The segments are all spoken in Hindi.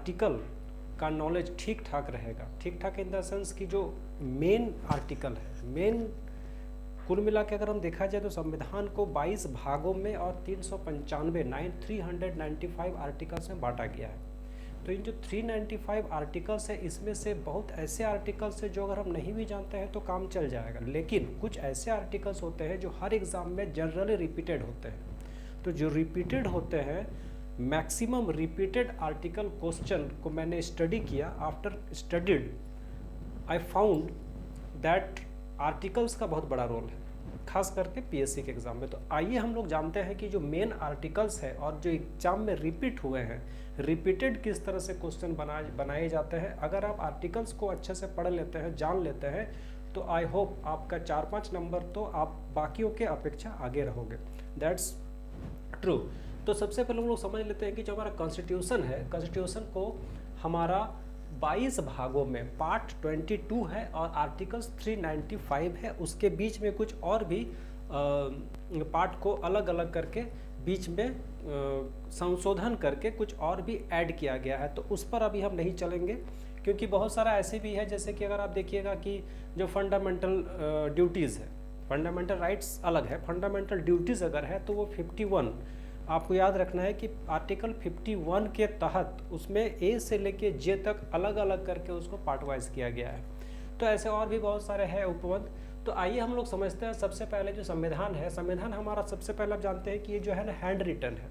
आर्टिकल का नॉलेज ठीक ठाक रहेगा, ठीक ठाक इन द सेंस कि जो मेन आर्टिकल है, मेन कुल मिला के अगर हम देखा जाए तो संविधान को 22 भागों में और 395 आर्टिकल्स में बांटा गया है। तो इन जो 395 आर्टिकल्स है इसमें से बहुत ऐसे आर्टिकल्स है जो अगर हम नहीं भी जानते हैं तो काम चल जाएगा, लेकिन कुछ ऐसे आर्टिकल्स होते हैं जो हर एग्ज़ाम में जनरली रिपीटेड होते हैं। तो जो रिपीटेड होते हैं, मैक्सिमम रिपीटेड आर्टिकल क्वेश्चन को मैंने स्टडी किया। After studied I found that articles का बहुत बड़ा रोल है, खास करके पीएससी के एग्ज़ाम में। तो आइए हम लोग जानते हैं कि जो मेन आर्टिकल्स है और जो एग्जाम में रिपीट हुए हैं, रिपीटेड किस तरह से क्वेश्चन बनाए जाते हैं। अगर आप आर्टिकल्स को अच्छे से पढ़ लेते हैं, जान लेते हैं, तो आई होप आपका 4-5 नंबर तो आप बाकियों के अपेक्षा आगे रहोगे। That's true. तो सबसे पहले हम लोग समझ लेते हैं कि जो हमारा कॉन्स्टिट्यूशन है, कॉन्स्टिट्यूशन को हमारा 22 भागों में पार्ट 22 है और आर्टिकल्स 395 है। उसके बीच में कुछ और भी पार्ट को अलग अलग करके बीच में संशोधन करके कुछ और भी ऐड किया गया है। तो उस पर अभी हम नहीं चलेंगे, क्योंकि बहुत सारा ऐसे भी है, जैसे कि अगर आप देखिएगा कि जो फंडामेंटल ड्यूटीज़ है, फंडामेंटल राइट्स अलग है, फंडामेंटल ड्यूटीज़ अगर है तो वो 51, आपको याद रखना है कि आर्टिकल 51 के तहत उसमें ए से लेके जे तक अलग अलग करके उसको पार्ट वाइज किया गया है। तो ऐसे और भी बहुत सारे हैं उपबंध। तो आइए हम लोग समझते हैं सबसे पहले जो संविधान है। संविधान हमारा सबसे पहले आप जानते हैं कि ये जो है ना हैंड रिटन है,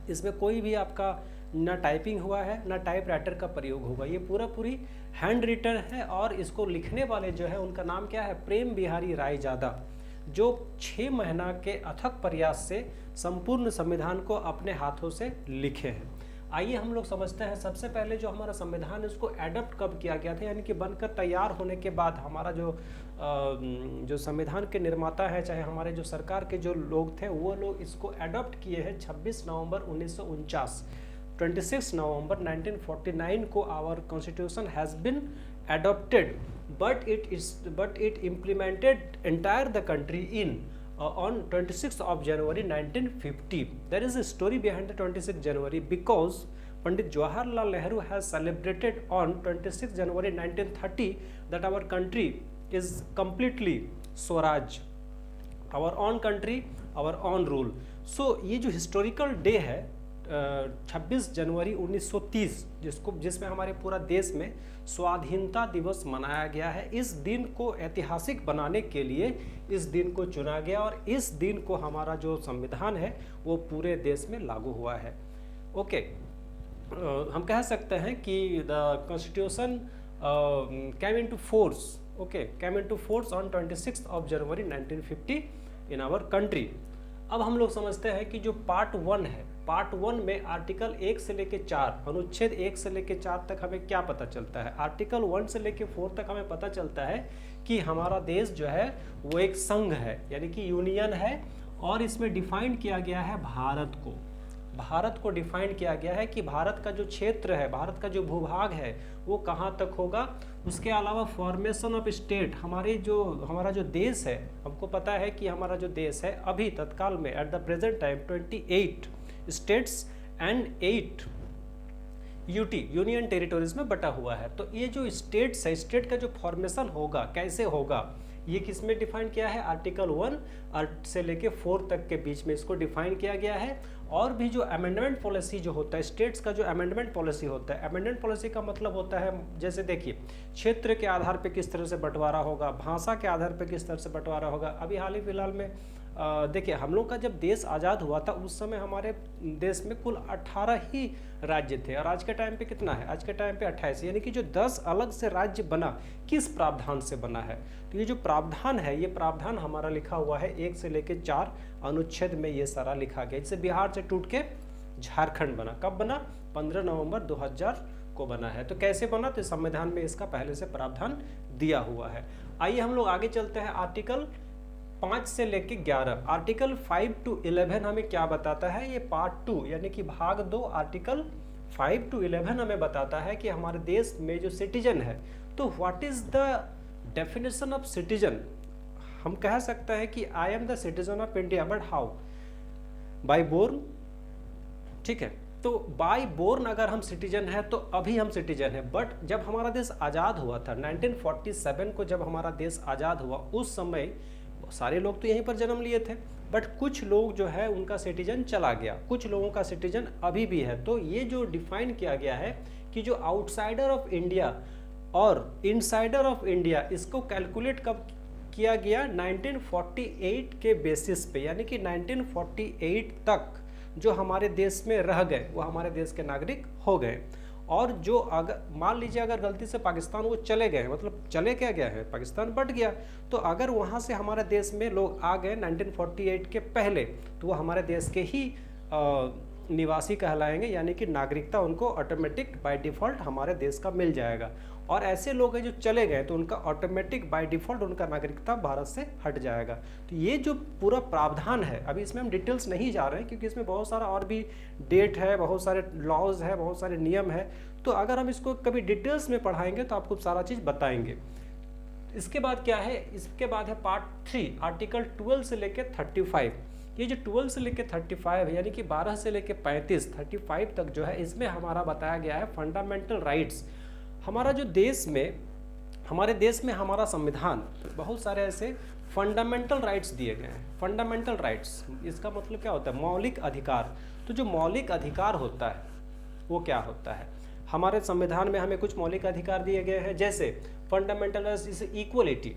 इसमें कोई भी आपका ना टाइपिंग हुआ है ना टाइप राइटर का प्रयोग होगा, ये पूरी हैंड रिटन है। और इसको लिखने वाले जो है उनका नाम क्या है, प्रेम बिहारी रायजादा, जो 6 महीना के अथक प्रयास से संपूर्ण संविधान को अपने हाथों से लिखे हैं। आइए हम लोग समझते हैं सबसे पहले जो हमारा संविधान है उसको एडप्ट कब किया गया था, यानी कि बनकर तैयार होने के बाद हमारा जो संविधान के निर्माता है, चाहे हमारे जो सरकार के जो लोग थे, वो लोग इसको एडप्ट किए हैं 26 नवंबर 1949। 26 नवंबर 1949 को our constitution has been adopted, but it implemented entire the country in on 26th of January 1950. There is a story behind the 26th January because Pandit Jawaharlal Nehru has celebrated on 26th January 1930 that our country is completely Swaraj, our own country, our own rule. So ये जो historical day है 26 जनवरी 1930, जिसमें हमारे पूरा देश में स्वाधीनता दिवस मनाया गया है। इस दिन को ऐतिहासिक बनाने के लिए इस दिन को चुना गया और इस दिन को हमारा जो संविधान है वो पूरे देश में लागू हुआ है। ओके, हम कह सकते हैं कि the constitution came into force, okay, came into force on 26th of January 1950 in our country। अब हम लोग समझते हैं कि जो पार्ट 1 है, पार्ट 1 में आर्टिकल 1 से लेके 4, अनुच्छेद 1 से लेके 4 तक हमें क्या पता चलता है। आर्टिकल 1 से लेके 4 तक हमें पता चलता है कि हमारा देश जो है वो एक संघ है, यानी कि यूनियन है, और इसमें डिफाइन किया गया है भारत को डिफाइन किया गया है कि भारत का जो क्षेत्र है, भारत का जो भूभाग है वो कहाँ तक होगा। उसके अलावा फॉर्मेशन ऑफ स्टेट, हमारा जो देश है, हमको पता है कि हमारा जो देश है अभी तत्काल में at the present time 28 states and 8 UT union territories में बटा हुआ है। तो ये जो स्टेट्स है, स्टेट का जो फॉर्मेशन होगा, कैसे होगा, ये किस में डिफाइन किया है, आर्टिकल 1 से लेके 4 तक के बीच में इसको डिफाइन किया गया है। और भी जो अमेंडमेंट पॉलिसी जो होता है, स्टेट्स का जो अमेंडमेंट पॉलिसी होता है, अमेंडमेंट पॉलिसी का मतलब होता है, जैसे देखिए क्षेत्र के आधार पे किस तरह से बंटवारा होगा, भाषा के आधार पे किस तरह से बंटवारा होगा। अभी हाल ही फिलहाल में देखिए हम लोग का जब देश आज़ाद हुआ था उस समय हमारे देश में कुल 18 ही राज्य थे, और आज के टाइम पे कितना है, आज के टाइम पे 28, यानी कि जो 10 अलग से राज्य बना, किस प्रावधान से बना है। तो ये जो प्रावधान है, ये प्रावधान हमारा लिखा हुआ है 1 से लेके 4 अनुच्छेद में ये सारा लिखा गया। जैसे बिहार से टूट के झारखंड बना, कब बना, 15 नवंबर 2000 को बना है। तो कैसे बना, तो संविधान में इसका पहले से प्रावधान दिया हुआ है। आइए हम लोग आगे चलते हैं। आर्टिकल 5 से लेके 11, आर्टिकल 5 to 11 हमें क्या बताता है, ये पार्ट 2 यानी कि भाग 2, आर्टिकल 5 to 11 हमें बताता है कि हमारे देश में जो सिटीजन है, तो what is the definition of citizen. हम कह सकते हैं कि I am the citizen of India, but how, by born, ठीक है, तो बाय बोर्न अगर हम सिटीजन हैं तो अभी हम सिटीजन हैं, बट जब हमारा देश आज़ाद हुआ था 1947 को, जब हमारा देश आज़ाद हुआ उस समय सारे लोग तो यहीं पर जन्म लिए थे, बट कुछ लोग जो है उनका सिटीजन चला गया, कुछ लोगों का सिटीजन अभी भी है। तो ये जो डिफाइन किया गया है कि जो आउटसाइडर ऑफ इंडिया और इनसाइडर ऑफ इंडिया, इसको कैलकुलेट कब किया गया? 1948 के बेसिस पे, यानी कि 1948 तक जो हमारे देश में रह गए वो हमारे देश के नागरिक हो गए। और जो अगर मान लीजिए अगर गलती से पाकिस्तान वो चले गए, मतलब चले क्या गया है, पाकिस्तान बट गया, तो अगर वहाँ से हमारे देश में लोग आ गए 1948 के पहले, तो वो हमारे देश के ही निवासी कहलाएंगे, यानी कि नागरिकता उनको ऑटोमेटिक बाय डिफ़ॉल्ट हमारे देश का मिल जाएगा। और ऐसे लोग हैं जो चले गए तो उनका ऑटोमेटिक बाय डिफ़ॉल्ट उनका नागरिकता भारत से हट जाएगा। तो ये जो पूरा प्रावधान है, अभी इसमें हम डिटेल्स नहीं जा रहे हैं क्योंकि इसमें बहुत सारा और भी डेट है, बहुत सारे लॉज है, बहुत सारे नियम है। तो अगर हम इसको कभी डिटेल्स में पढ़ाएंगे तो आपको सारा चीज़ बताएंगे। इसके बाद क्या है? इसके बाद है पार्ट 3, आर्टिकल 12 से लेकर 35। ये जो 12 से लेकर 35 है, यानी कि 12 से लेकर 35 तक जो है, इसमें हमारा बताया गया है फंडामेंटल राइट्स। हमारा जो देश में, हमारे देश में हमारा संविधान बहुत सारे ऐसे फंडामेंटल राइट्स दिए गए हैं। फंडामेंटल राइट्स, इसका मतलब क्या होता है? मौलिक अधिकार। तो जो मौलिक अधिकार होता है वो क्या होता है? हमारे संविधान में हमें कुछ मौलिक अधिकार दिए गए हैं, जैसे फंडामेंटल राइट्स, जैसे इक्वलिटी।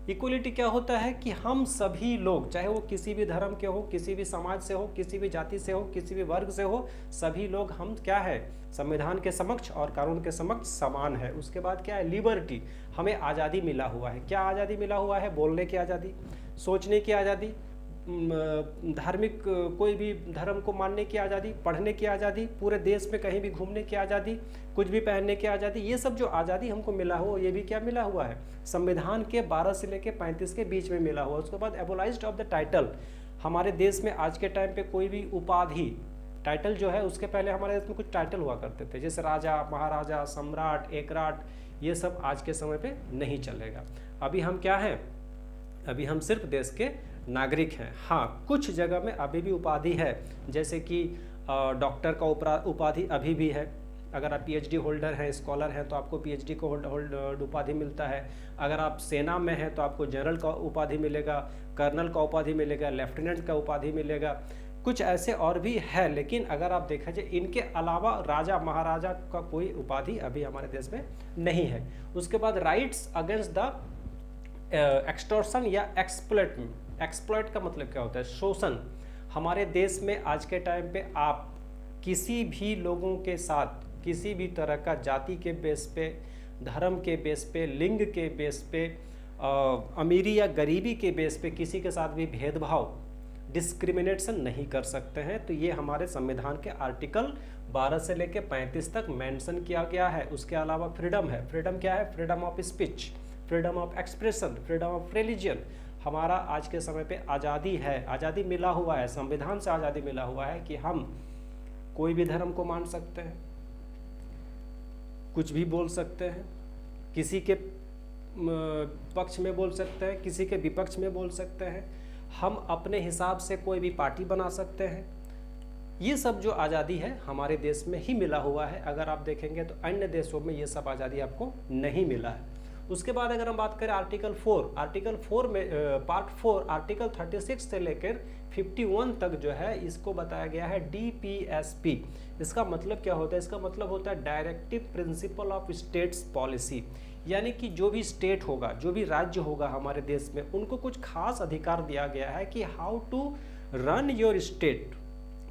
इक्वलिटी क्या होता है कि हम सभी लोग, चाहे वो किसी भी धर्म के हो, किसी भी समाज से हो, किसी भी जाति से हो, किसी भी वर्ग से हो, सभी लोग हम क्या है? संविधान के समक्ष और कानून के समक्ष समान है। उसके बाद क्या है? लिबर्टी, हमें आज़ादी मिला हुआ है। क्या आज़ादी मिला हुआ है? बोलने की आज़ादी, सोचने की आज़ादी, धार्मिक कोई भी धर्म को मानने की आज़ादी, पढ़ने की आज़ादी, पूरे देश में कहीं भी घूमने की आज़ादी, कुछ भी पहनने की आज़ादी। ये सब जो आज़ादी हमको मिला हो, ये भी क्या मिला हुआ है? संविधान के 12 से लेकर 35 के बीच में मिला हुआ। उसके बाद एबोलाइज्ड ऑफ द टाइटल, हमारे देश में आज के टाइम पे कोई भी उपाधि, टाइटल जो है, उसके पहले हमारे देश में कुछ टाइटल हुआ करते थे, जैसे राजा, महाराजा, सम्राट, एकराट, ये सब आज के समय पे नहीं चलेगा। अभी हम क्या हैं? अभी हम सिर्फ देश के नागरिक हैं। हाँ, कुछ जगह में अभी भी उपाधि है, जैसे कि डॉक्टर का उपाधि अभी भी है। अगर आप पीएचडी होल्डर हैं, स्कॉलर हैं, तो आपको पीएचडी को उपाधि मिलता है। अगर आप सेना में हैं तो आपको जनरल का उपाधि मिलेगा, कर्नल का उपाधि मिलेगा, लेफ्टिनेंट का उपाधि मिलेगा। कुछ ऐसे और भी है, लेकिन अगर आप देखा जाए इनके अलावा राजा महाराजा का कोई उपाधि अभी हमारे देश में नहीं है। उसके बाद राइट्स अगेंस्ट द एक्सटॉर्शन या एक्सप्लॉइट का मतलब क्या होता है? शोषण। हमारे देश में आज के टाइम पे आप किसी भी लोगों के साथ किसी भी तरह का जाति के बेस पे, धर्म के बेस पे, लिंग के बेस पे, अमीरी या गरीबी के बेस पे किसी के साथ भी भेदभाव, डिस्क्रिमिनेशन नहीं कर सकते हैं। तो ये हमारे संविधान के आर्टिकल 12 से लेकर 35 तक मेंशन किया गया है। उसके अलावा फ्रीडम है। फ्रीडम क्या है? Freedom of speech, freedom of expression, freedom of religion. हमारा आज के समय पे आज़ादी है, आज़ादी मिला हुआ है, संविधान से आज़ादी मिला हुआ है कि हम कोई भी धर्म को मान सकते हैं, कुछ भी बोल सकते हैं, किसी के पक्ष में बोल सकते हैं, किसी के विपक्ष में बोल सकते हैं, हम अपने हिसाब से कोई भी पार्टी बना सकते हैं। ये सब जो आज़ादी है हमारे देश में ही मिला हुआ है। अगर आप देखेंगे तो अन्य देशों में ये सब आज़ादी आपको नहीं मिला है। उसके बाद अगर हम बात करें आर्टिकल 4 में पार्ट 4 आर्टिकल 36 से लेकर 51 तक जो है, इसको बताया गया है DPSP। इसका मतलब क्या होता है? इसका मतलब होता है directive principle of states policy, यानी कि जो भी स्टेट होगा, जो भी राज्य होगा हमारे देश में, उनको कुछ खास अधिकार दिया गया है कि how to run your state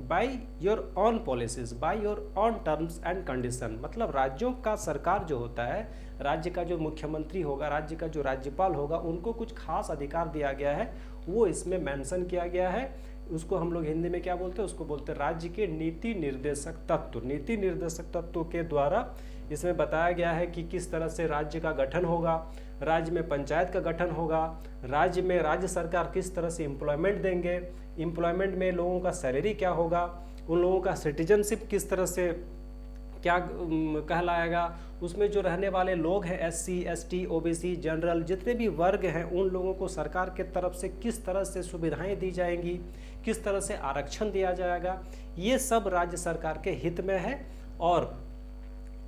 by your own policies, by your own terms and condition. मतलब राज्यों का सरकार जो होता है, राज्य का जो मुख्यमंत्री होगा, राज्य का जो राज्यपाल होगा, उनको कुछ खास अधिकार दिया गया है, वो इसमें मेंशन किया गया है। उसको हम लोग हिंदी में क्या बोलते हैं? उसको बोलते हैं राज्य के नीति निर्देशक तत्व। नीति निर्देशक तत्वों के द्वारा इसमें बताया गया है कि किस तरह से राज्य का गठन होगा, राज्य में पंचायत का गठन होगा, राज्य में राज्य सरकार किस तरह से एम्प्लॉयमेंट देंगे, एम्प्लॉयमेंट में लोगों का सैलरी क्या होगा, उन लोगों का सिटीजनशिप किस तरह से क्या कहलाएगा, उसमें जो रहने वाले लोग हैं SC, ST, OBC, जनरल, जितने भी वर्ग हैं, उन लोगों को सरकार के तरफ से किस तरह से सुविधाएं दी जाएंगी, किस तरह से आरक्षण दिया जाएगा, ये सब राज्य सरकार के हित में है। और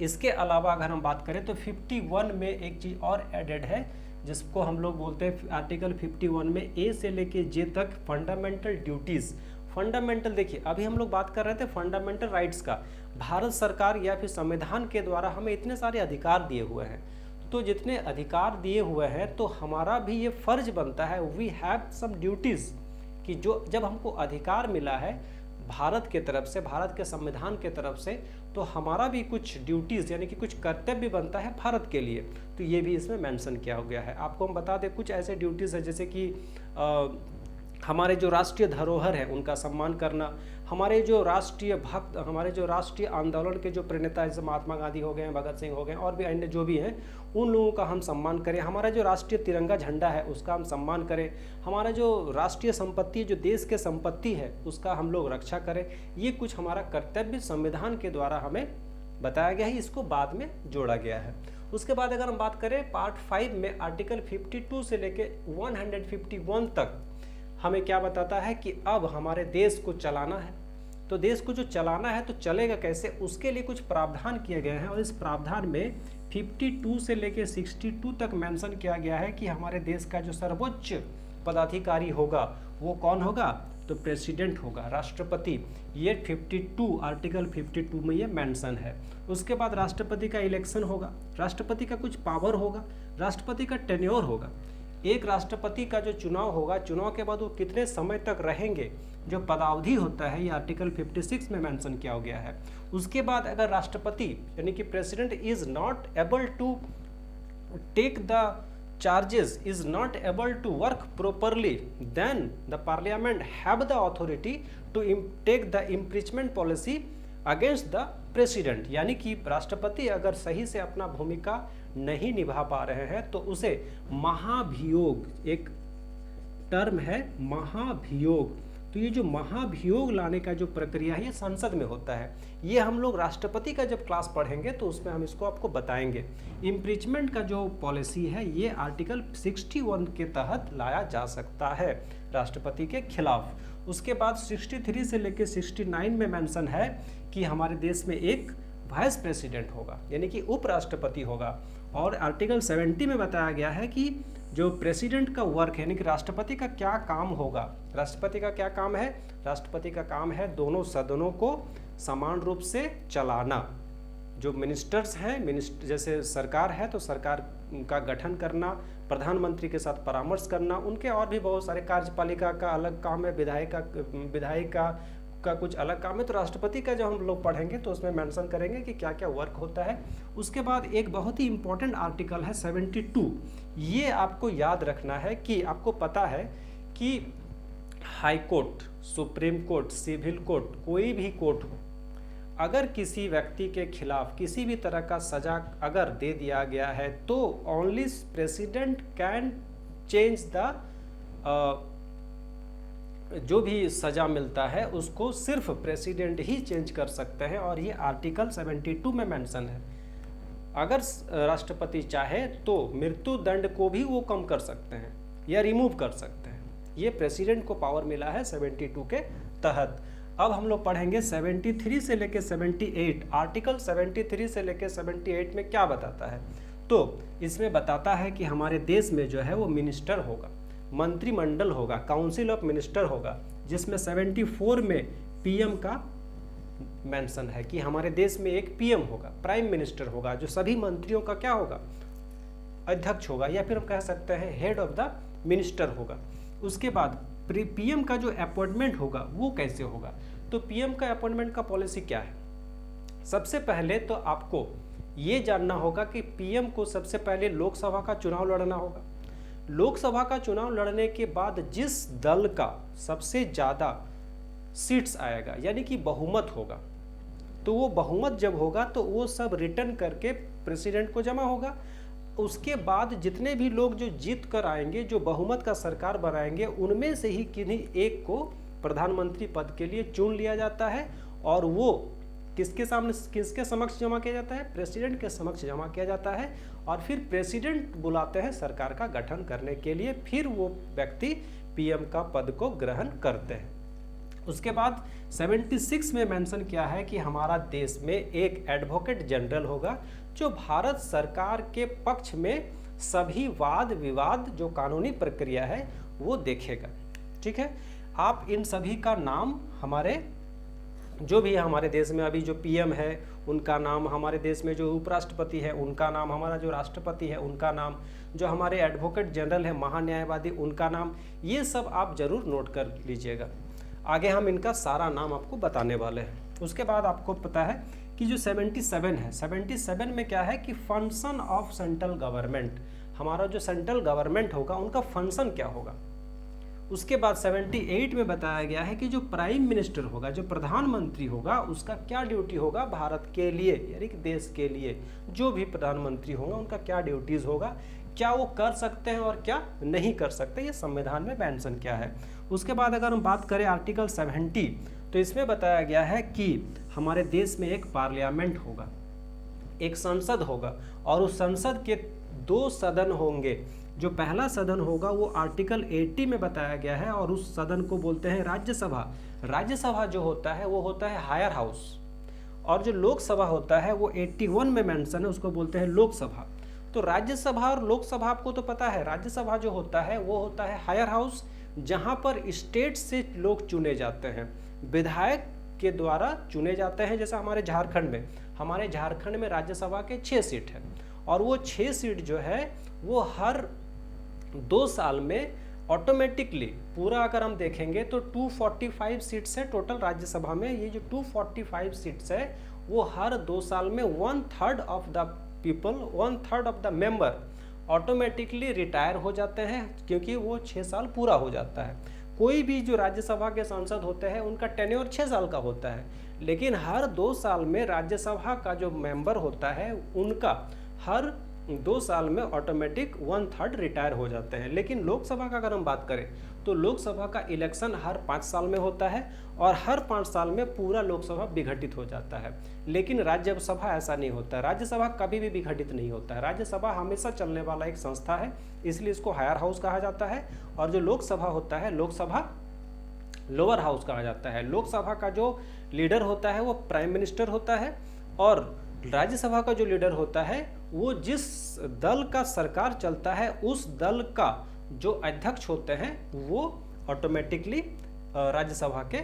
इसके अलावा अगर हम बात करें तो 51 में एक चीज़ और एडेड है जिसको हम लोग बोलते हैं आर्टिकल 51 में ए से लेके जे तक फंडामेंटल ड्यूटीज़। फंडामेंटल, देखिए अभी हम लोग बात कर रहे थे फंडामेंटल राइट्स का। भारत सरकार या फिर संविधान के द्वारा हमें इतने सारे अधिकार दिए हुए हैं, तो जितने अधिकार दिए हुए हैं तो हमारा भी ये फर्ज बनता है, वी हैव सम ड्यूटीज़, कि जो जब हमको अधिकार मिला है भारत के तरफ से, भारत के संविधान के तरफ से, तो हमारा भी कुछ ड्यूटीज़ यानी कि कुछ कर्तव्य बनता है भारत के लिए। तो ये भी इसमें मेंशन किया हो गया है। आपको हम बता दें कुछ ऐसे ड्यूटीज़ है जैसे कि हमारे जो राष्ट्रीय धरोहर है उनका सम्मान करना, हमारे जो राष्ट्रीय भक्त, हमारे जो राष्ट्रीय आंदोलन के जो प्रणेता जैसे महात्मा गांधी हो गए, भगत सिंह हो गए और भी अन्य जो भी हैं, उन लोगों का हम सम्मान करें। हमारा जो राष्ट्रीय तिरंगा झंडा है उसका हम सम्मान करें। हमारा जो राष्ट्रीय संपत्ति, जो देश के संपत्ति है, उसका हम लोग रक्षा करें। ये कुछ हमारा कर्तव्य संविधान के द्वारा हमें बताया गया है, इसको बाद में जोड़ा गया है। उसके बाद अगर हम बात करें पार्ट 5 में आर्टिकल 52 से लेके 151 तक हमें क्या बताता है कि अब हमारे देश को चलाना है। तो देश को जो चलाना है तो चलेगा कैसे, उसके लिए कुछ प्रावधान किए गए हैं। और इस प्रावधान में 52 से लेके 62 तक मेंशन किया गया है कि हमारे देश का जो सर्वोच्च पदाधिकारी होगा वो कौन होगा, तो प्रेसिडेंट होगा, राष्ट्रपति। ये 52 आर्टिकल 52 में ये मेंशन है। उसके बाद राष्ट्रपति का इलेक्शन होगा, राष्ट्रपति का कुछ पावर होगा, राष्ट्रपति का टेन्योर होगा। एक राष्ट्रपति का जो चुनाव होगा, चुनाव के बाद वो कितने समय तक रहेंगे, जो पदावधि होता है, ये आर्टिकल 56 में मेंशन किया गया है। उसके बाद अगर राष्ट्रपति यानी कि president is not able to take the charges, is not able to work properly, then the parliament have the authority to take the impeachment policy against the president। यानी कि राष्ट्रपति अगर सही से अपना भूमिका नहीं निभा पा रहे हैं तो उसे महाभियोग, एक टर्म है महाभियोग, तो ये जो महाभियोग लाने का जो प्रक्रिया है ये संसद में होता है। ये हम लोग राष्ट्रपति का जब क्लास पढ़ेंगे तो उसमें हम इसको आपको बताएंगे। इम्पीचमेंट का जो पॉलिसी है ये आर्टिकल 61 के तहत लाया जा सकता है राष्ट्रपति के खिलाफ। उसके बाद 63 से लेकर 69 में मेंशन है कि हमारे देश में एक वाइस प्रेसिडेंट होगा यानी कि उपराष्ट्रपति होगा। और आर्टिकल 70 में बताया गया है कि जो प्रेसिडेंट का वर्क है यानी कि राष्ट्रपति का क्या काम होगा। राष्ट्रपति का क्या काम है, राष्ट्रपति का काम है दोनों सदनों को समान रूप से चलाना। जो मिनिस्टर्स हैं, जैसे सरकार है तो सरकार का गठन करना, प्रधानमंत्री के साथ परामर्श करना, उनके और भी बहुत सारे, कार्यपालिका का अलग काम है, विधायिका का कुछ अलग काम है। तो राष्ट्रपति का जब हम लोग पढ़ेंगे तो उसमें मेंशन करेंगे कि क्या क्या वर्क होता है। उसके बाद एक बहुत ही इंपॉर्टेंट आर्टिकल है 72। ये आपको याद रखना है कि आपको पता है कि high court, supreme court, civil court, कोई भी कोर्ट हो, अगर किसी व्यक्ति के खिलाफ किसी भी तरह का सजा अगर दे दिया गया है तो only president can change the जो भी सजा मिलता है उसको सिर्फ प्रेसिडेंट ही चेंज कर सकते हैं। और ये आर्टिकल 72 में मेंशन है। अगर राष्ट्रपति चाहे तो मृत्यु दंड को भी वो कम कर सकते हैं या रिमूव कर सकते हैं। ये प्रेसिडेंट को पावर मिला है 72 के तहत। अब हम लोग पढ़ेंगे 73 से लेके 78। आर्टिकल 73 से लेके 78 में क्या बताता है, तो इसमें बताता है कि हमारे देश में जो है वो मिनिस्टर होगा, मंत्रिमंडल होगा, काउंसिल ऑफ मिनिस्टर होगा, जिसमें 74 में पीएम का मेंशन है कि हमारे देश में एक पीएम होगा, प्राइम मिनिस्टर होगा, जो सभी मंत्रियों का क्या होगा, अध्यक्ष होगा, या फिर हम कह सकते हैं हेड ऑफ द मिनिस्टर होगा। उसके बाद पीएम का जो अपॉइंटमेंट होगा वो कैसे होगा, तो पीएम का अपॉइंटमेंट का पॉलिसी क्या है। सबसे पहले तो आपको ये जानना होगा कि पीएम को सबसे पहले लोकसभा का चुनाव लड़ना होगा। लोकसभा का चुनाव लड़ने के बाद जिस दल का सबसे ज़्यादा सीट्स आएगा यानी कि बहुमत होगा, तो वो बहुमत जब होगा तो वो सब रिटर्न करके प्रेसिडेंट को जमा होगा। उसके बाद जितने भी लोग जो जीत कर आएंगे, जो बहुमत का सरकार बनाएंगे, उनमें से ही किन्हीं एक को प्रधानमंत्री पद के लिए चुन लिया जाता है और वो किसके समक्ष जमा किया जाता है, प्रेसिडेंट के समक्ष जमा किया जाता है। और फिर प्रेसिडेंट बुलाते हैं सरकार का गठन करने के लिए, फिर वो व्यक्ति पीएम का पद को ग्रहण करते हैं। उसके बाद 76 में मेंशन किया है कि हमारा देश में एक एडवोकेट जनरल होगा जो भारत सरकार के पक्ष में सभी वाद विवाद जो कानूनी प्रक्रिया है वो देखेगा। ठीक है, आप इन सभी का नाम हमारे जो भी हमारे देश में अभी जो पीएम है उनका नाम, हमारे देश में जो उपराष्ट्रपति है उनका नाम, हमारा जो राष्ट्रपति है उनका नाम, जो हमारे एडवोकेट जनरल है महान्यायवादी उनका नाम, ये सब आप जरूर नोट कर लीजिएगा। आगे हम इनका सारा नाम आपको बताने वाले हैं। उसके बाद आपको पता है कि जो 77 है, 77 में क्या है कि फंक्शन ऑफ सेंट्रल गवर्नमेंट, हमारा जो सेंट्रल गवर्नमेंट होगा उनका फंक्शन क्या होगा। उसके बाद 78 में बताया गया है कि जो प्राइम मिनिस्टर होगा, जो प्रधानमंत्री होगा, उसका क्या ड्यूटी होगा भारत के लिए, यानी कि देश के लिए जो भी प्रधानमंत्री होगा उनका क्या ड्यूटीज़ होगा, क्या वो कर सकते हैं और क्या नहीं कर सकते, ये संविधान में मेंशन किया है। उसके बाद अगर हम बात करें आर्टिकल 70, तो इसमें बताया गया है कि हमारे देश में एक पार्लियामेंट होगा, एक संसद होगा और उस संसद के 2 सदन होंगे। जो पहला सदन होगा वो आर्टिकल 80 में बताया गया है और उस सदन को बोलते हैं राज्यसभा। राज्यसभा जो होता है वो होता है हायर हाउस, और जो लोकसभा होता है वो 81 में मेंशन है, उसको बोलते हैं लोकसभा। तो राज्यसभा और लोकसभा आपको तो पता है, राज्यसभा जो होता है वो होता है हायर हाउस, जहाँ पर स्टेट से लोग चुने जाते हैं, विधायक के द्वारा चुने जाते हैं। जैसे हमारे झारखंड में राज्यसभा के 6 सीट हैं और वो 6 सीट जो है वो हर 2 साल में ऑटोमेटिकली पूरा अगर हम देखेंगे तो 245 सीट्स है टोटल राज्यसभा में। ये जो 245 सीट्स है वो हर 2 साल में 1/3 of the people, 1/3 of the member automatically retire हो जाते हैं, क्योंकि वो 6 साल पूरा हो जाता है। कोई भी जो राज्यसभा के सांसद होते हैं उनका टेन्योर 6 साल का होता है, लेकिन हर 2 साल में राज्यसभा का जो मेंबर होता है उनका हर 2 साल में ऑटोमेटिक 1/3 रिटायर हो जाते हैं। लेकिन लोकसभा का अगर हम बात करें तो लोकसभा का इलेक्शन हर 5 साल में होता है और हर 5 साल में पूरा लोकसभा विघटित हो जाता है। लेकिन राज्यसभा ऐसा नहीं होता है, राज्यसभा कभी भी विघटित नहीं होता है। राज्यसभा हमेशा चलने वाला एक संस्था है, इसलिए इसको हायर हाउस कहा जाता है। और जो लोकसभा होता है, लोकसभा लोअर हाउस कहा जाता है। लोकसभा का जो लीडर होता है वो प्राइम मिनिस्टर होता है और राज्यसभा का जो लीडर होता है वो जिस दल का सरकार चलता है उस दल का जो अध्यक्ष होते हैं वो ऑटोमेटिकली राज्यसभा के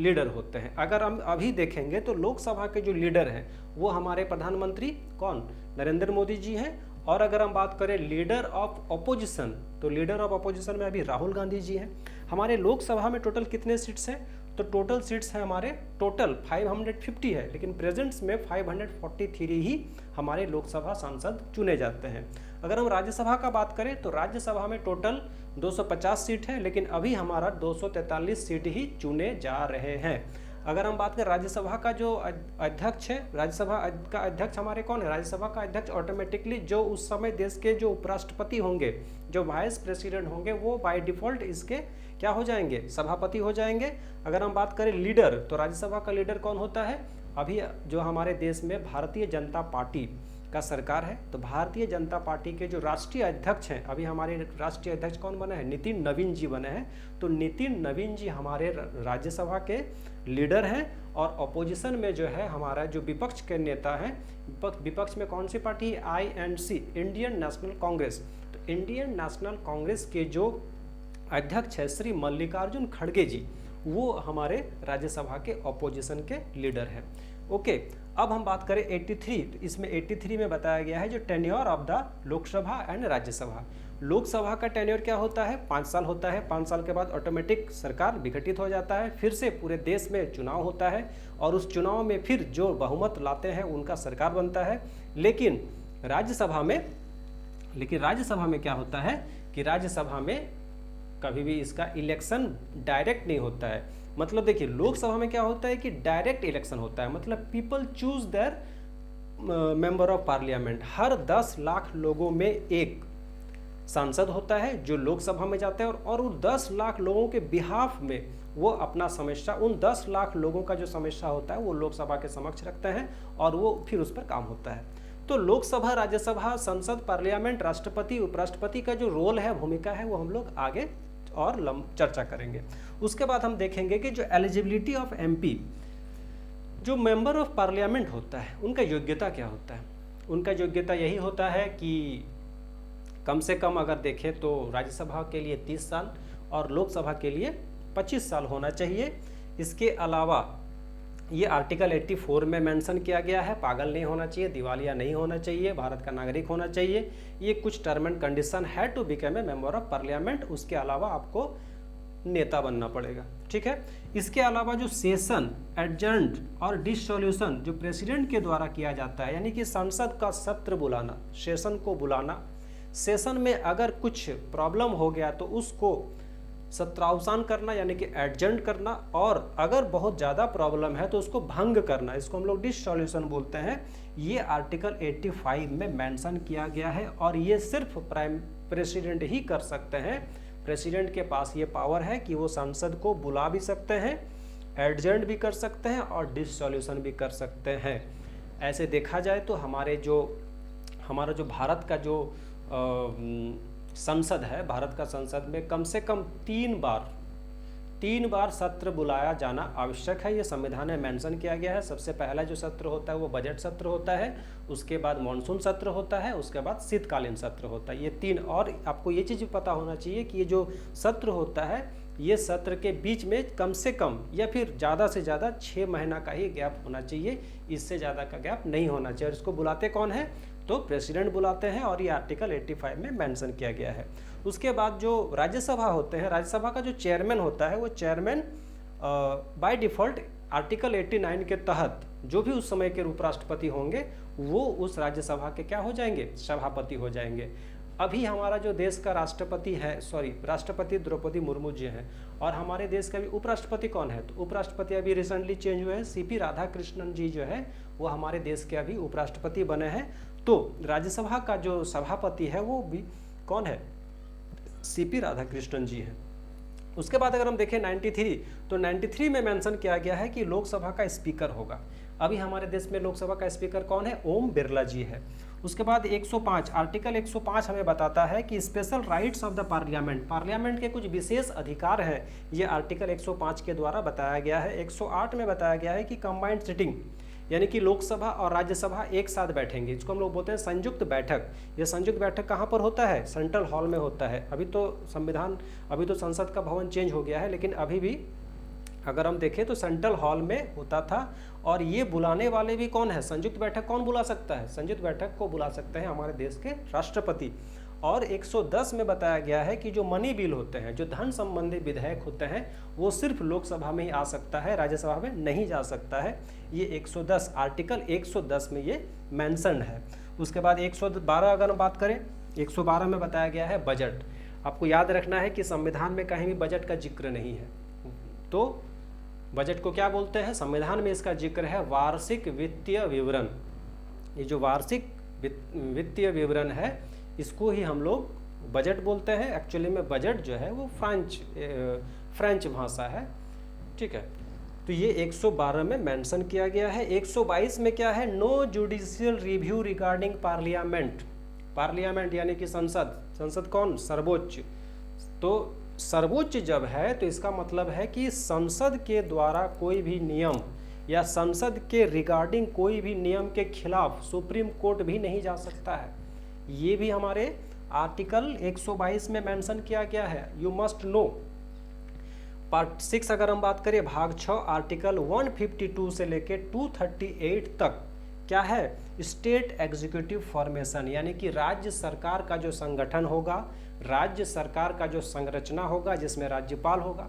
लीडर होते हैं। अगर हम अभी देखेंगे तो लोकसभा के जो लीडर हैं वो हमारे प्रधानमंत्री कौन, नरेंद्र मोदी जी हैं। और अगर हम बात करें लीडर ऑफ अपोजिशन, तो लीडर ऑफ अपोजिशन में अभी राहुल गांधी जी हैं। हमारे लोकसभा में टोटल कितने सीट्स हैं, तो टोटल सीट्स हैं हमारे टोटल 550 है, लेकिन प्रेजेंट्स में 543 ही हमारे लोकसभा सांसद चुने जाते हैं। अगर हम राज्यसभा का बात करें तो राज्यसभा में टोटल 250 सीट है, लेकिन अभी हमारा 243 सीट ही चुने जा रहे हैं। अगर हम बात करें राज्यसभा का जो अध्यक्ष है, राज्यसभा का अध्यक्ष हमारे कौन है, राज्यसभा का अध्यक्ष ऑटोमेटिकली जो उस समय देश के जो उपराष्ट्रपति होंगे, जो वाइस प्रेसिडेंट होंगे, वो बाय डिफॉल्ट इसके क्या हो जाएंगे, सभापति हो जाएंगे। अगर हम बात करें लीडर, तो राज्यसभा का लीडर कौन होता है, अभी जो हमारे देश में भारतीय जनता पार्टी का सरकार है, तो भारतीय जनता पार्टी के जो राष्ट्रीय अध्यक्ष हैं, अभी हमारे राष्ट्रीय अध्यक्ष कौन बने हैं, नितिन नवीन जी बने हैं। तो नितिन नवीन जी हमारे राज्यसभा के लीडर हैं। और अपोजिशन में जो है हमारा जो विपक्ष के नेता हैं, विपक्ष में कौन सी पार्टी है, INC, इंडियन नेशनल कांग्रेस। तो इंडियन नेशनल कांग्रेस के जो अध्यक्ष है श्री मल्लिकार्जुन खड़गे जी, वो हमारे राज्यसभा के अपोजिशन के लीडर हैं। ओके, अब हम बात करें 83, तो इसमें 83 में बताया गया है जो tenure of the Lok Sabha and Rajya Sabha. Lok Sabha का टेन्योर क्या होता है, 5 साल होता है। 5 साल के बाद ऑटोमेटिक सरकार विघटित हो जाता है, फिर से पूरे देश में चुनाव होता है और उस चुनाव में फिर जो बहुमत लाते हैं उनका सरकार बनता है। लेकिन राज्यसभा में क्या होता है कि राज्यसभा में कभी भी इसका इलेक्शन डायरेक्ट नहीं होता है। मतलब देखिए, लोकसभा में क्या होता है कि डायरेक्ट इलेक्शन होता है, मतलब people choose their member of parliament. हर 10 लाख लोगों में एक सांसद होता है जो लोकसभा में जाता है और उन 10 लाख लोगों के बिहाफ में वो अपना समस्या, उन 10 लाख लोगों का जो समस्या होता है वो लोकसभा के समक्ष रखते हैं और वो फिर उस पर काम होता है। तो लोकसभा, राज्यसभा, संसद, पार्लियामेंट, राष्ट्रपति, उपराष्ट्रपति का जो रोल है, भूमिका है, वो हम लोग आगे और चर्चा करेंगे। उसके बाद हम देखेंगे कि जो एलिजिबिलिटी ऑफ एमपी, जो मेंबर ऑफ पार्लियामेंट होता है, उनका योग्यता क्या होता है। उनका योग्यता यही होता है कि कम से कम अगर देखें तो राज्यसभा के लिए 30 साल और लोकसभा के लिए 25 साल होना चाहिए। इसके अलावा ये आर्टिकल 84 में मेंशन किया गया है, पागल नहीं होना चाहिए, दिवालिया नहीं होना चाहिए, भारत का नागरिक होना चाहिए। ये कुछ टर्म एंड कंडीशन है to become a member of parliament. उसके अलावा आपको नेता बनना पड़ेगा, ठीक है। इसके अलावा जो सेशन, एडजर्न्ड और डिसोल्यूशन जो प्रेसिडेंट के द्वारा किया जाता है, यानी कि संसद का सत्र बुलाना, सेशन को बुलाना, सेशन में अगर कुछ प्रॉब्लम हो गया तो उसको सत्रावसान करना यानी कि एडजर्न करना, और अगर बहुत ज़्यादा प्रॉब्लम है तो उसको भंग करना, इसको हम लोग डिसोल्यूशन बोलते हैं। ये आर्टिकल 85 में मेंशन किया गया है और ये सिर्फ प्राइम प्रेसिडेंट ही कर सकते हैं। प्रेसिडेंट के पास ये पावर है कि वो संसद को बुला भी सकते हैं, एडजर्न भी कर सकते हैं और डिसोल्यूशन भी कर सकते हैं। ऐसे देखा जाए तो हमारा जो भारत का जो संसद है, भारत का संसद में कम से कम 3 बार सत्र बुलाया जाना आवश्यक है। ये संविधान में मेंशन किया गया है। सबसे पहला जो सत्र होता है वो बजट सत्र होता है, उसके बाद मॉनसून सत्र होता है, उसके बाद शीतकालीन सत्र होता है। ये 3, और आपको ये चीज़ पता होना चाहिए कि ये जो सत्र होता है, ये सत्र के बीच में कम से कम या फिर ज़्यादा से ज़्यादा 6 महीना का ही गैप होना चाहिए, इससे ज़्यादा का गैप नहीं होना चाहिए। और इसको बुलाते कौन है तो प्रेसिडेंट बुलाते हैं, और ये आर्टिकल 85 में मेंशन किया गया है। उसके बाद जो राज्यसभा होते हैं, राज्यसभा का जो चेयरमैन होता है वो चेयरमैन बाय डिफ़ॉल्ट आर्टिकल 89 के तहत जो भी उस समय के उपराष्ट्रपति होंगे वो उस राज्यसभा के क्या हो जाएंगे, सभापति हो जाएंगे। अभी हमारा जो देश का राष्ट्रपति है, राष्ट्रपति द्रौपदी मुर्मू जी हैं, और हमारे देश का भी उपराष्ट्रपति कौन है, तो उपराष्ट्रपति अभी रिसेंटली चेंज हुए हैं, सीपी राधाकृष्णन जी जो है वो हमारे देश के अभी उपराष्ट्रपति बने हैं। तो राज्यसभा का जो सभापति है वो भी कौन है, सीपी राधाकृष्णन जी हैं। उसके बाद अगर हम देखें 93, तो 93 में मेंशन किया गया है कि लोकसभा का स्पीकर होगा। अभी हमारे देश में लोकसभा का स्पीकर कौन है, ओम बिरला जी है। उसके बाद 105, आर्टिकल 105 हमें बताता है कि special rights of the parliament के कुछ विशेष अधिकार हैं, ये आर्टिकल 105 के द्वारा बताया गया है। 108 में बताया गया है कि कंबाइंड सिटिंग, यानी कि लोकसभा और राज्यसभा एक साथ बैठेंगे, इसको हम लोग बोलते हैं संयुक्त बैठक। ये संयुक्त बैठक कहाँ पर होता है, सेंट्रल हॉल में होता है। अभी तो संसद का भवन चेंज हो गया है, लेकिन अभी भी अगर हम देखें तो सेंट्रल हॉल में होता था। और ये बुलाने वाले भी कौन है, संयुक्त बैठक कौन बुला सकता है, संयुक्त बैठक को बुला सकते हैं हमारे देश के राष्ट्रपति। और 110 में बताया गया है कि जो मनी बिल होते हैं, जो धन संबंधी विधेयक होते हैं, वो सिर्फ लोकसभा में ही आ सकता है, राज्यसभा में नहीं जा सकता है। ये 110, आर्टिकल 110 में ये मेंशन है। उसके बाद 112 अगर हम बात करें, 112 में बताया गया है बजट। आपको याद रखना है कि संविधान में कहीं भी बजट का जिक्र नहीं है। तो बजट को क्या बोलते हैं, संविधान में इसका जिक्र है वार्षिक वित्तीय विवरण। ये जो वार्षिक वित्तीय विवरण है, इसको ही हम लोग बजट बोलते हैं। एक्चुअली में बजट जो है वो फ्रेंच भाषा है, ठीक है। तो ये 112 में मेंशन किया गया है। 122 में क्या है, no judicial review regarding parliament यानी कि संसद कौन, सर्वोच्च। तो सर्वोच्च जब है तो इसका मतलब है कि संसद के द्वारा कोई भी नियम या संसद के रिगार्डिंग कोई भी नियम के खिलाफ सुप्रीम कोर्ट भी नहीं जा सकता है। ये भी हमारे आर्टिकल 122 में मेंशन किया गया है, यू मस्ट नो। पार्ट 6 अगर हम बात करें, भाग 6, आर्टिकल 152 से लेके 238 तक क्या है, स्टेट एग्जीक्यूटिव फॉर्मेशन, यानी कि राज्य सरकार का जो संगठन होगा, राज्य सरकार का जो संरचना होगा, जिसमें राज्यपाल होगा,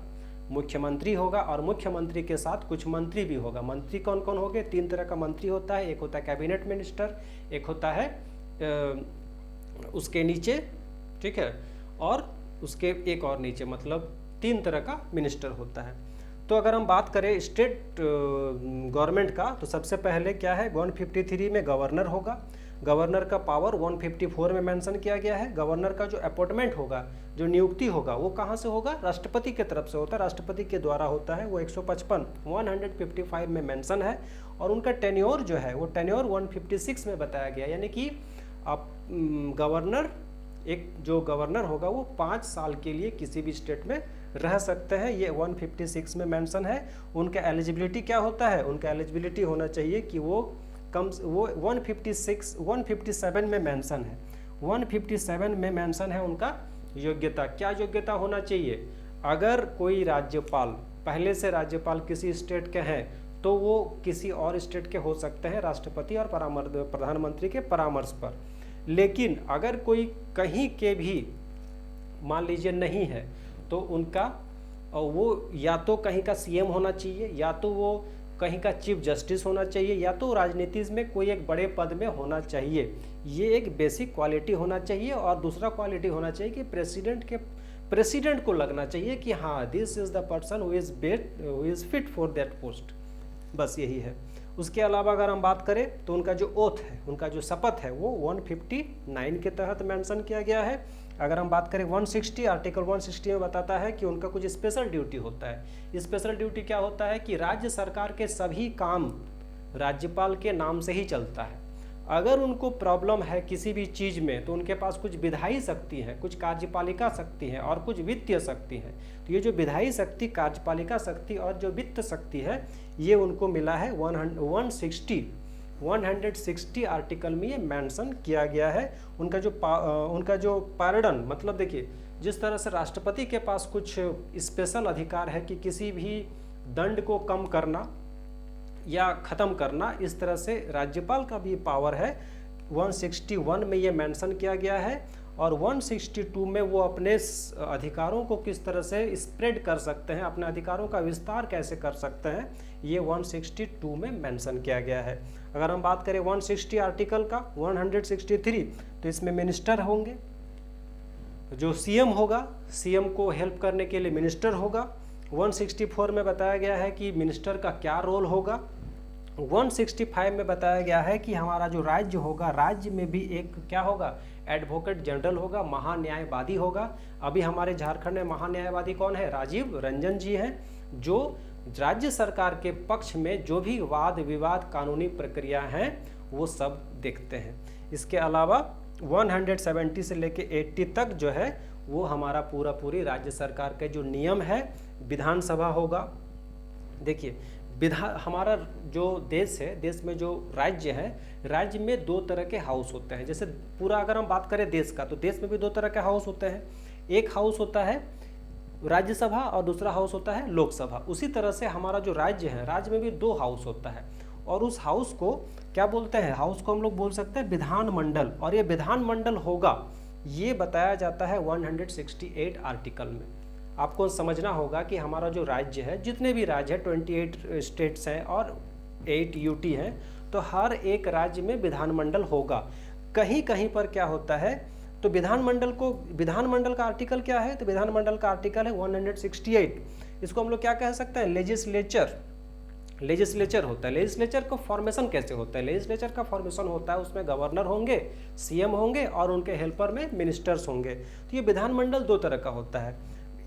मुख्यमंत्री होगा, और मुख्यमंत्री के साथ कुछ मंत्री भी होगा। मंत्री कौन कौन होंगे, 3 तरह का मंत्री होता है। एक होता है कैबिनेट मिनिस्टर, एक होता है उसके नीचे, ठीक है, और उसके एक और नीचे, मतलब 3 तरह का मिनिस्टर होता है। तो अगर हम बात करें स्टेट गवर्नमेंट का, तो सबसे पहले क्या है, 153 में गवर्नर होगा। गवर्नर का पावर 154 में मेंशन किया गया है। गवर्नर का जो अपॉइंटमेंट होगा, जो नियुक्ति होगा, वो कहाँ से होगा, राष्ट्रपति के तरफ से होता है, राष्ट्रपति के द्वारा होता है। वो 155 में मेंशन है। और उनका टेन्योर जो है वो टेन्योर 156 में बताया गया, यानी कि आप गवर्नर एक जो गवर्नर होगा वो 5 साल के लिए किसी भी स्टेट में रह सकते हैं। ये 156 में मेंशन है। उनका एलिजिबिलिटी क्या होता है, उनका एलिजिबिलिटी होना चाहिए कि वो 157 में मेंशन है, 157 में मेंशन है उनका योग्यता। क्या योग्यता होना चाहिए, अगर कोई राज्यपाल पहले से राज्यपाल किसी स्टेट के हैं तो वो किसी और स्टेट के हो सकते हैं राष्ट्रपति और प्रधानमंत्री के परामर्श पर। लेकिन अगर कोई कहीं के भी मान लीजिए नहीं है तो उनका वो या तो कहीं का सीएम होना चाहिए, या तो वो कहीं का चीफ जस्टिस होना चाहिए, या तो राजनीति में कोई एक बड़े पद में होना चाहिए। ये एक बेसिक क्वालिटी होना चाहिए। और दूसरा क्वालिटी होना चाहिए कि प्रेसिडेंट को लगना चाहिए कि हाँ this is the person who is fit for that post. बस यही है। उसके अलावा अगर हम बात करें तो उनका जो ओथ है, उनका जो शपथ है वो 159 के तहत मेंशन किया गया है। अगर हम बात करें 160, आर्टिकल 160 में बताता है कि उनका कुछ स्पेशल ड्यूटी होता है। स्पेशल ड्यूटी क्या होता है कि राज्य सरकार के सभी काम राज्यपाल के नाम से ही चलता है। अगर उनको प्रॉब्लम है किसी भी चीज़ में तो उनके पास कुछ विधायी शक्ति है, कुछ कार्यपालिका शक्ति है और कुछ वित्तीय शक्ति है। तो ये जो विधायी शक्ति, कार्यपालिका शक्ति और जो वित्त शक्ति है ये उनको मिला है 160 आर्टिकल में ये मेंशन किया गया है। उनका जो पार्डन, मतलब देखिए जिस तरह से राष्ट्रपति के पास कुछ स्पेशल अधिकार है कि किसी भी दंड को कम करना या ख़त्म करना, इस तरह से राज्यपाल का भी पावर है। 161 में ये मेंशन किया गया है। और 162 में वो अपने अधिकारों को किस तरह से स्प्रेड कर सकते हैं, अपने अधिकारों का विस्तार कैसे कर सकते हैं, ये 162 में मेंशन किया गया है। अगर हम बात करें 160 आर्टिकल का 163, तो इसमें मिनिस्टर होंगे, जो सीएम होगा, सीएम को हेल्प करने के लिए मिनिस्टर होगा। 164 में बताया गया है कि मिनिस्टर का क्या रोल होगा। 165 में बताया गया है कि हमारा जो राज्य होगा, राज्य में भी एक क्या होगा, एडवोकेट जनरल होगा, महान्यायवादी होगा। अभी हमारे झारखंड में महान्यायवादी कौन है, राजीव रंजन जी हैं, जो राज्य सरकार के पक्ष में जो भी वाद विवाद कानूनी प्रक्रिया हैं वो सब देखते हैं। इसके अलावा 170 से लेके 80 तक जो है वो हमारा पूरी राज्य सरकार के जो नियम है, विधानसभा होगा। देखिए हमारा जो देश है, देश में जो राज्य है, राज्य में 2 तरह के हाउस होते हैं। जैसे पूरा अगर हम बात करें देश का, तो देश में भी 2 तरह के हाउस होते हैं। एक हाउस होता है राज्यसभा और दूसरा हाउस होता है लोकसभा। उसी तरह से हमारा जो राज्य है, राज्य में भी 2 हाउस होता है। और उस हाउस को क्या बोलते हैं, हाउस को हम लोग बोल सकते हैं विधानमंडल। और ये विधानमंडल होगा, ये बताया जाता है 168 आर्टिकल में। आपको समझना होगा कि हमारा जो राज्य है, जितने भी राज्य है, 28 स्टेट्स हैं और 8 यूटी हैं, तो हर एक राज्य में विधानमंडल होगा। कहीं कहीं पर क्या होता है, तो विधानमंडल का आर्टिकल क्या है, तो विधानमंडल का आर्टिकल है 168। इसको हम लोग क्या कह सकते हैं, लेजिस्लेचर होता है। लेजिस्लेचर का फॉर्मेशन कैसे होता है, लेजिस्लेचर का फॉर्मेशन होता है उसमें गवर्नर होंगे, सीएम होंगे और उनके हेल्पर में मिनिस्टर्स होंगे। तो ये विधानमंडल 2 तरह का होता है।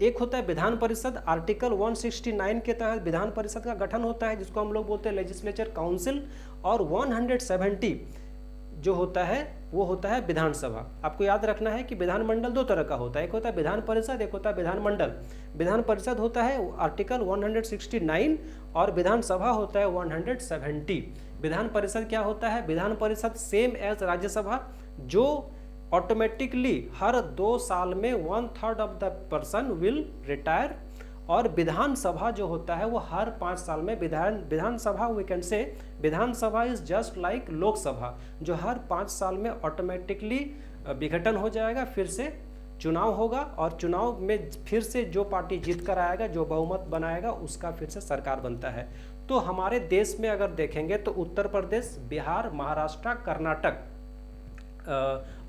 एक होता है विधान परिषद, आर्टिकल 169 के तहत विधान परिषद का गठन होता है, जिसको हम लोग बोलते हैं लेजिस्लेचर काउंसिल। और 170 जो होता है वो होता है विधानसभा। आपको याद रखना है कि विधानमंडल 2 तरह का होता है, एक होता है विधान परिषद, एक होता है विधानमंडल। विधान परिषद होता है आर्टिकल 169 और विधानसभा होता है 170। विधान परिषद क्या होता है, विधान परिषद सेम एज राज्यसभा, जो ऑटोमेटिकली हर 2 साल में 1/3 of the person will retire. और विधानसभा जो होता है वो हर 5 साल में विधानसभा we can say Vidhan Sabha is just like Lok Sabha, जो हर 5 साल में ऑटोमेटिकली विघटन हो जाएगा, फिर से चुनाव होगा और चुनाव में फिर से जो पार्टी जीत कर आएगा, जो बहुमत बनाएगा, उसका फिर से सरकार बनता है। तो हमारे देश में अगर देखेंगे तो उत्तर प्रदेश, बिहार, महाराष्ट्र, कर्नाटक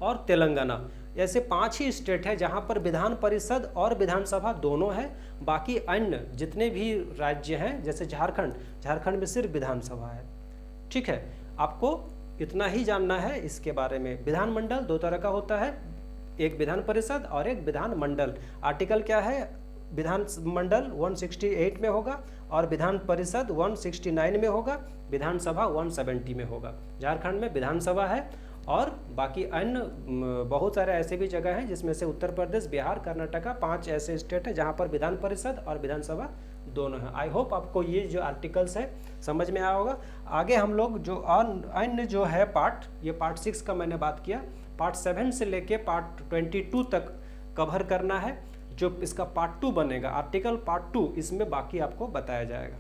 और तेलंगाना, ऐसे 5 ही स्टेट है जहां पर विधान परिषद और विधानसभा दोनों है। बाकी अन्य जितने भी राज्य हैं, जैसे झारखंड में सिर्फ विधानसभा है। ठीक है, आपको इतना ही जानना है इसके बारे में। विधानमंडल 2 तरह का होता है, एक विधान परिषद और एक विधानमंडल। आर्टिकल क्या है, विधानमंडल 168 में होगा और विधान परिषद 169 में होगा, विधानसभा 170 में होगा। झारखंड में विधानसभा है और बाकी अन्य बहुत सारे ऐसे भी जगह हैं जिसमें से उत्तर प्रदेश, बिहार, कर्नाटका 5 ऐसे स्टेट हैं जहाँ पर विधान परिषद और विधानसभा दोनों हैं। आई होप आपको ये जो आर्टिकल्स है समझ में आया होगा। आगे हम लोग जो अन्य जो है पार्ट, ये पार्ट 6 का मैंने बात किया, पार्ट 7 से लेके पार्ट 22 तक कवर करना है। जो इसका पार्ट 2 बनेगा, आर्टिकल पार्ट 2, इसमें बाकी आपको बताया जाएगा।